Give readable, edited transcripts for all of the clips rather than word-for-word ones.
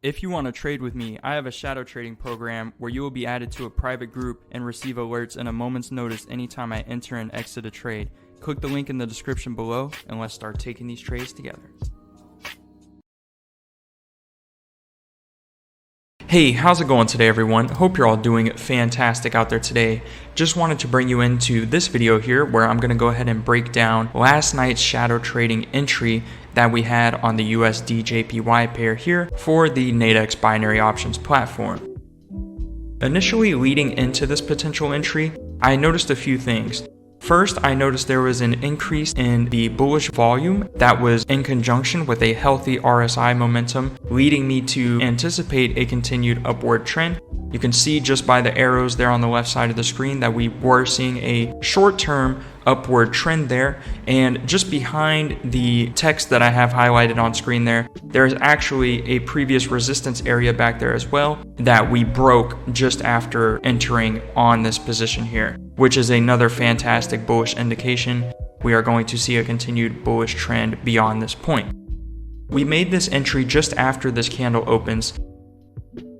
If you want to trade with me, I have a shadow trading program where you will be added to a private group and receive alerts in a moment's notice anytime I enter and exit a trade. Click the link in the description below and let's start taking these trades together. Hey, how's it going today, everyone? Hope you're all doing fantastic out there today. Just wanted to bring you into this video here where I'm going to go ahead and break down last night's shadow trading entry that we had on the USD JPY pair here for the Nadex binary options platform. Initially leading into this potential entry, I noticed a few things. First, I noticed there was an increase in the bullish volume that was in conjunction with a healthy RSI momentum, leading me to anticipate a continued upward trend. You can see just by the arrows there on the left side of the screen that we were seeing a short-term upward trend there, and just behind the text that I have highlighted on screen there is actually a previous resistance area back there as well that we broke just after entering on this position here, which is another fantastic bullish indication we are going to see a continued bullish trend beyond this point. We made this entry just after this candle opens.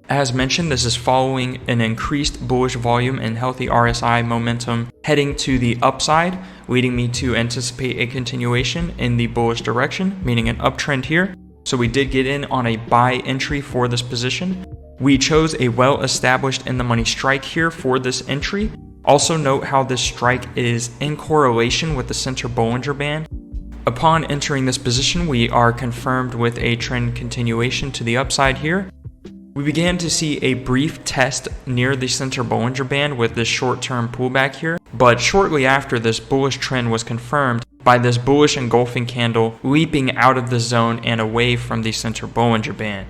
As mentioned, this is following an increased bullish volume and healthy RSI momentum heading to the upside, leading me to anticipate a continuation in the bullish direction, meaning an uptrend here. So we did get in on a buy entry for this position. We chose a well-established in-the-money strike here for this entry. Also note how this strike is in correlation with the center Bollinger Band. Upon entering this position, we are confirmed with a trend continuation to the upside here. We began to see a brief test near the center Bollinger Band with this short-term pullback here, but shortly after, this bullish trend was confirmed by this bullish engulfing candle leaping out of the zone and away from the center Bollinger Band.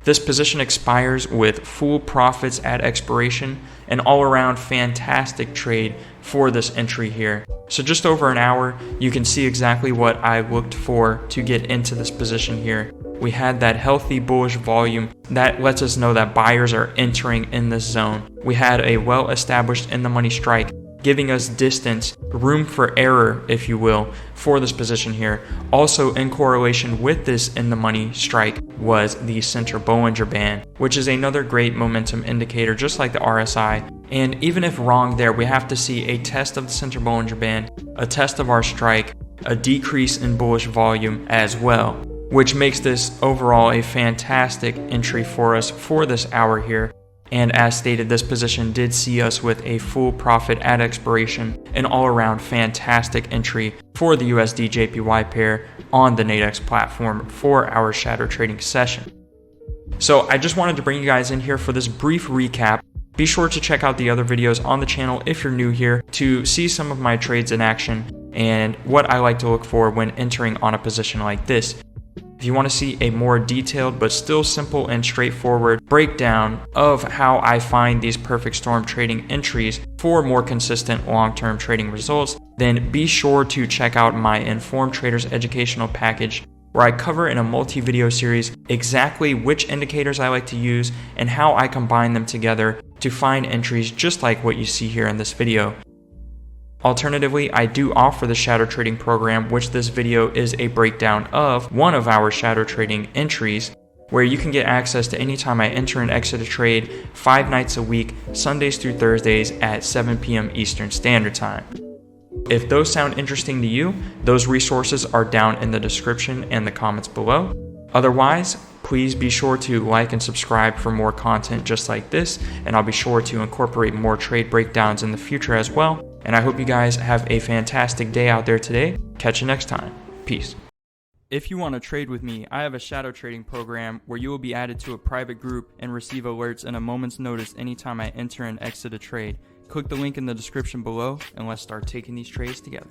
This position expires with full profits at expiration, an all-around fantastic trade for this entry here. So just over an hour, you can see exactly what I looked for to get into this position here. We had that healthy bullish volume that lets us know that buyers are entering in this zone. We had a well-established in-the-money strike, giving us distance, room for error, if you will, for this position here. Also in correlation with this in-the-money strike was the center Bollinger Band, which is another great momentum indicator, just like the RSI. And even if wrong there, we have to see a test of the center Bollinger Band, a test of our strike, a decrease in bullish volume as well, which makes this overall a fantastic entry for us for this hour here. And as stated, this position did see us with a full profit at expiration, an all-around fantastic entry for the USD JPY pair on the Nadex platform for our shadow trading session. So I just wanted to bring you guys in here for this brief recap. Be sure to check out the other videos on the channel if you're new here to see some of my trades in action and what I like to look for when entering on a position like this. If you want to see a more detailed but still simple and straightforward breakdown of how I find these perfect storm trading entries for more consistent long-term trading results, then be sure to check out my Informed Traders educational package, where I cover in a multi-video series exactly which indicators I like to use and how I combine them together to find entries just like what you see here in this video. Alternatively, I do offer the shadow trading program, which this video is a breakdown of one of our shadow trading entries, where you can get access to any time I enter and exit a trade 5 nights a week, Sundays through Thursdays at 7 p.m. Eastern Standard Time. If those sound interesting to you, those resources are down in the description and the comments below. Otherwise, please be sure to like and subscribe for more content just like this, and I'll be sure to incorporate more trade breakdowns in the future as well. And I hope you guys have a fantastic day out there today. Catch you next time. Peace. If you want to trade with me, I have a shadow trading program where you will be added to a private group and receive alerts in a moment's notice anytime I enter and exit a trade. Click the link in the description below and let's start taking these trades together.